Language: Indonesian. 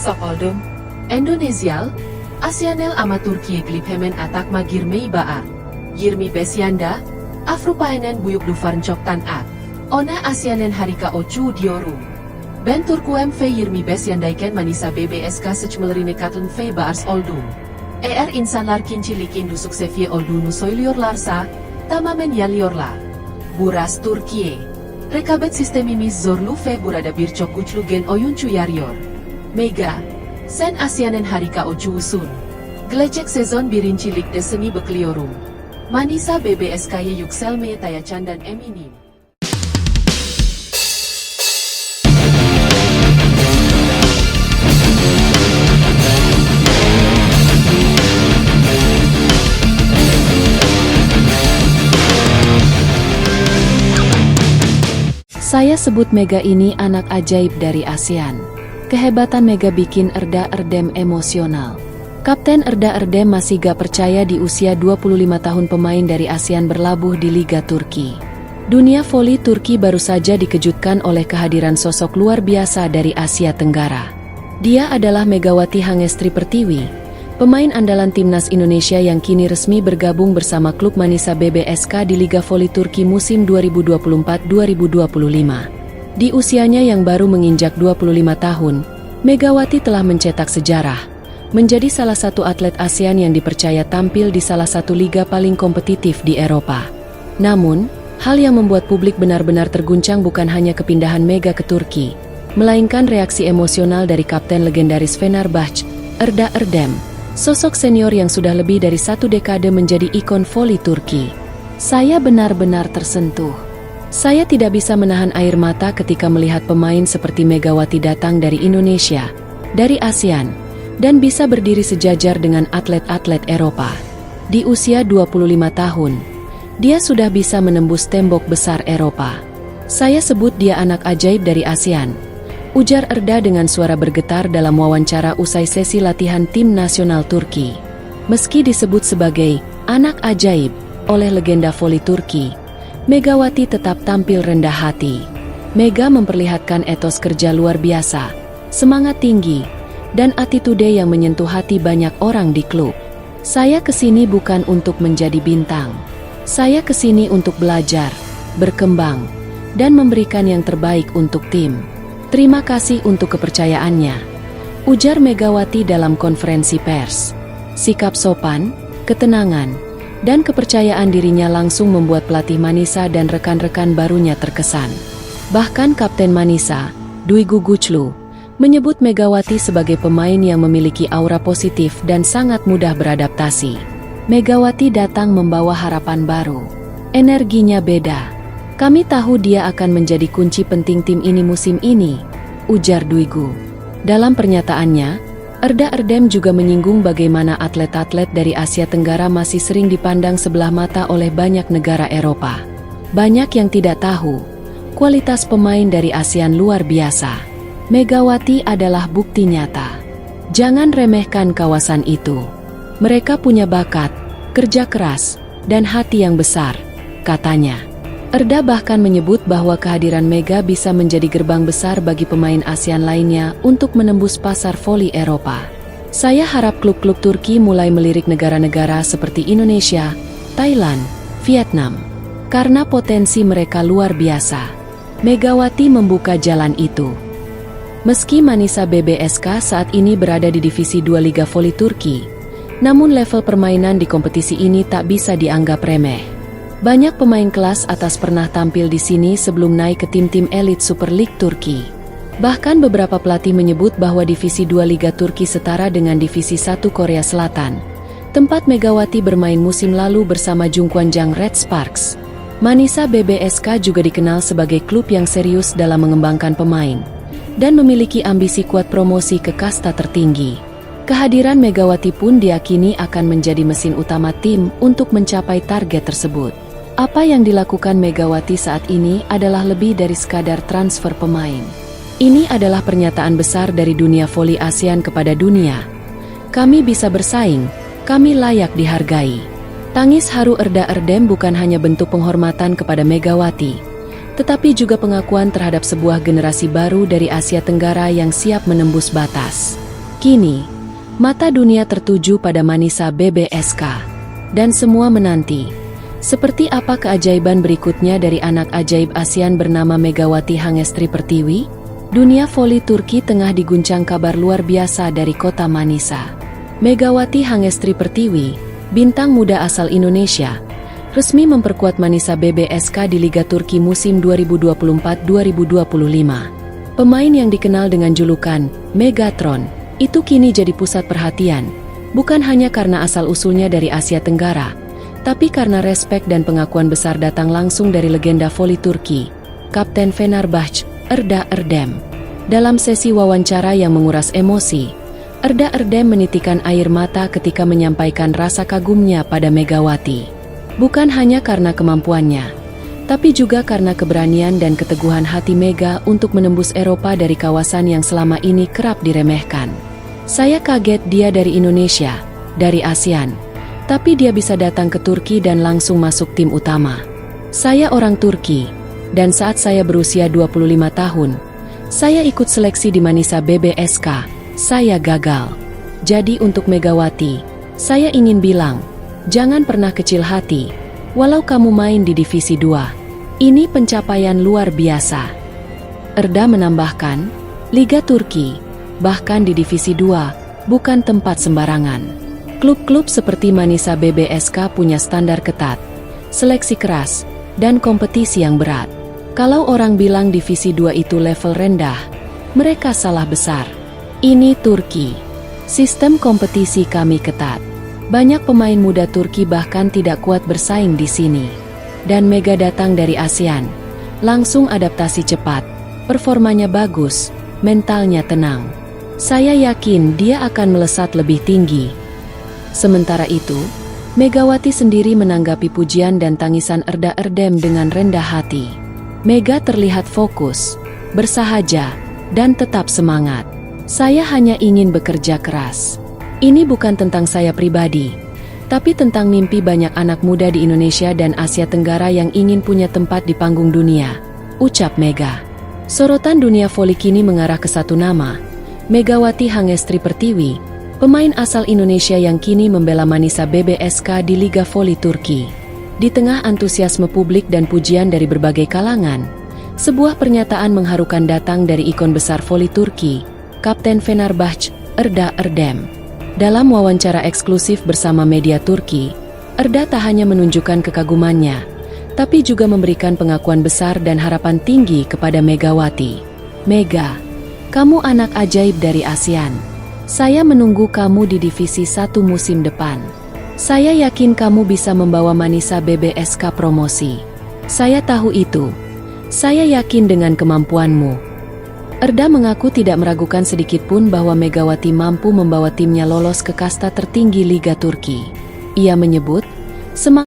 Sok oldum, Endonesial, Asianel ama Türkiye glip hemen atakma girmeyi baar. 25 yanda, Avrupainen buyuk duvarn coktan at. Ona Asianen harika ocu diorum. Ben Turkuem ve 25 yandayken manisa BBSK seçmelerine katılın ve baars oldum. Eğer insanlar kinçilik indusuk seviye olduğunu söylüyorlarsa, tamamen yanılıyorlar. Burası Türkiye. Rekabet sistemimiz zorlu ve burada birçok güçlü gen oyuncu yarıyor. Mega, sen Asianen harika ocusun. Gelecek sezon birincilikte seni bekliyorum. Manisa BBSK'ye yükselmeye tayacandan eminim. Saya sebut Mega ini anak ajaib dari ASEAN. Kehebatan Mega bikin Erda Erdem emosional. Kapten Erda Erdem masih gak percaya di usia 25 tahun pemain dari ASEAN berlabuh di Liga Turki. Dunia voli Turki baru saja dikejutkan oleh kehadiran sosok luar biasa dari Asia Tenggara. Dia adalah Megawati Hangestri Pertiwi, pemain andalan timnas Indonesia yang kini resmi bergabung bersama klub Manisa BBSK di Liga Voli Turki musim 2024-2025. Di usianya yang baru menginjak 25 tahun, Megawati telah mencetak sejarah, menjadi salah satu atlet ASEAN yang dipercaya tampil di salah satu liga paling kompetitif di Eropa. Namun, hal yang membuat publik benar-benar terguncang bukan hanya kepindahan Mega ke Turki, melainkan reaksi emosional dari kapten legendaris Fenerbahce, Erda Erdem, sosok senior yang sudah lebih dari 1 dekade menjadi ikon voli Turki. Saya benar-benar tersentuh. Saya tidak bisa menahan air mata ketika melihat pemain seperti Megawati datang dari Indonesia, dari ASEAN, dan bisa berdiri sejajar dengan atlet-atlet Eropa. Di usia 25 tahun, dia sudah bisa menembus tembok besar Eropa. Saya sebut dia anak ajaib dari ASEAN, ujar Erda dengan suara bergetar dalam wawancara usai sesi latihan tim nasional Turki. Meski disebut sebagai anak ajaib oleh legenda voli Turki, Megawati tetap tampil rendah hati. Mega memperlihatkan etos kerja luar biasa, semangat tinggi, dan attitude yang menyentuh hati banyak orang di klub. Saya kesini bukan untuk menjadi bintang. Saya kesini untuk belajar, berkembang, dan memberikan yang terbaik untuk tim. Terima kasih untuk kepercayaannya, ujar Megawati dalam konferensi pers. Sikap sopan, ketenangan, dan kepercayaan dirinya langsung membuat pelatih Manisa dan rekan-rekan barunya terkesan. Bahkan Kapten Manisa, Dwi Guguclu, menyebut Megawati sebagai pemain yang memiliki aura positif dan sangat mudah beradaptasi. Megawati datang membawa harapan baru. Energinya beda. Kami tahu dia akan menjadi kunci penting tim ini musim ini, ujar Dwigu. Dalam pernyataannya, Erda Erdem juga menyinggung bagaimana atlet-atlet dari Asia Tenggara masih sering dipandang sebelah mata oleh banyak negara Eropa. Banyak yang tidak tahu, kualitas pemain dari ASEAN luar biasa. Megawati adalah bukti nyata. Jangan remehkan kawasan itu. Mereka punya bakat, kerja keras, dan hati yang besar, katanya. Erda bahkan menyebut bahwa kehadiran Mega bisa menjadi gerbang besar bagi pemain ASEAN lainnya untuk menembus pasar voli Eropa. Saya harap klub-klub Turki mulai melirik negara-negara seperti Indonesia, Thailand, Vietnam, karena potensi mereka luar biasa. Megawati membuka jalan itu. Meski Manisa BBSK saat ini berada di Divisi 2 Liga Voli Turki, namun level permainan di kompetisi ini tak bisa dianggap remeh. Banyak pemain kelas atas pernah tampil di sini sebelum naik ke tim-tim elit Super League Turki. Bahkan beberapa pelatih menyebut bahwa Divisi 2 Liga Turki setara dengan Divisi 1 Korea Selatan, tempat Megawati bermain musim lalu bersama Jungkwanjang Red Sparks. Manisa BBSK juga dikenal sebagai klub yang serius dalam mengembangkan pemain dan memiliki ambisi kuat promosi ke kasta tertinggi. Kehadiran Megawati pun diyakini akan menjadi mesin utama tim untuk mencapai target tersebut. Apa yang dilakukan Megawati saat ini adalah lebih dari sekadar transfer pemain. Ini adalah pernyataan besar dari dunia voli ASEAN kepada dunia. Kami bisa bersaing, kami layak dihargai. Tangis haru Erda Erdem bukan hanya bentuk penghormatan kepada Megawati, tetapi juga pengakuan terhadap sebuah generasi baru dari Asia Tenggara yang siap menembus batas. Kini, mata dunia tertuju pada Manisa BBSK. Dan semua menanti, seperti apa keajaiban berikutnya dari anak ajaib ASEAN bernama Megawati Hangestri Pertiwi? Dunia voli Turki tengah diguncang kabar luar biasa dari kota Manisa. Megawati Hangestri Pertiwi, bintang muda asal Indonesia, resmi memperkuat Manisa BBSK di Liga Turki musim 2024-2025. Pemain yang dikenal dengan julukan Megatron, itu kini jadi pusat perhatian, bukan hanya karena asal-usulnya dari Asia Tenggara, tapi karena respek dan pengakuan besar datang langsung dari legenda voli Turki, Kapten Fenerbahce, Erda Erdem. Dalam sesi wawancara yang menguras emosi, Erda Erdem menitikan air mata ketika menyampaikan rasa kagumnya pada Megawati. Bukan hanya karena kemampuannya, tapi juga karena keberanian dan keteguhan hati Mega untuk menembus Eropa dari kawasan yang selama ini kerap diremehkan. Saya kaget dia dari Indonesia, dari ASEAN, tapi dia bisa datang ke Turki dan langsung masuk tim utama. Saya orang Turki, dan saat saya berusia 25 tahun, saya ikut seleksi di Manisa BBSK, saya gagal. Jadi untuk Megawati, saya ingin bilang, jangan pernah kecil hati, walau kamu main di Divisi 2. Ini pencapaian luar biasa. Erda menambahkan, Liga Turki, bahkan di Divisi 2, bukan tempat sembarangan. Klub-klub seperti Manisa BBSK punya standar ketat, seleksi keras, dan kompetisi yang berat. Kalau orang bilang Divisi 2 itu level rendah, mereka salah besar. Ini Turki. Sistem kompetisi kami ketat. Banyak pemain muda Turki bahkan tidak kuat bersaing di sini. Dan Mega datang dari ASEAN, langsung adaptasi cepat, performanya bagus, mentalnya tenang. Saya yakin dia akan melesat lebih tinggi. Sementara itu, Megawati sendiri menanggapi pujian dan tangisan Erda Erdem dengan rendah hati. Mega terlihat fokus, bersahaja, dan tetap semangat. Saya hanya ingin bekerja keras. Ini bukan tentang saya pribadi, tapi tentang mimpi banyak anak muda di Indonesia dan Asia Tenggara yang ingin punya tempat di panggung dunia, ucap Mega. Sorotan dunia voli kini mengarah ke satu nama, Megawati Hangestri Pertiwi, pemain asal Indonesia yang kini membela Manisa BBSK di Liga Voli Turki. Di tengah antusiasme publik dan pujian dari berbagai kalangan, sebuah pernyataan mengharukan datang dari ikon besar voli Turki, Kapten Fenerbahce, Erda Erdem. Dalam wawancara eksklusif bersama media Turki, Erda tak hanya menunjukkan kekagumannya, tapi juga memberikan pengakuan besar dan harapan tinggi kepada Megawati. Mega, kamu anak ajaib dari ASEAN. Saya menunggu kamu di Divisi 1 musim depan. Saya yakin kamu bisa membawa Manisa BBSK promosi. Saya tahu itu. Saya yakin dengan kemampuanmu. Erda mengaku tidak meragukan sedikitpun bahwa Megawati mampu membawa timnya lolos ke kasta tertinggi Liga Turki. Ia menyebut, semangat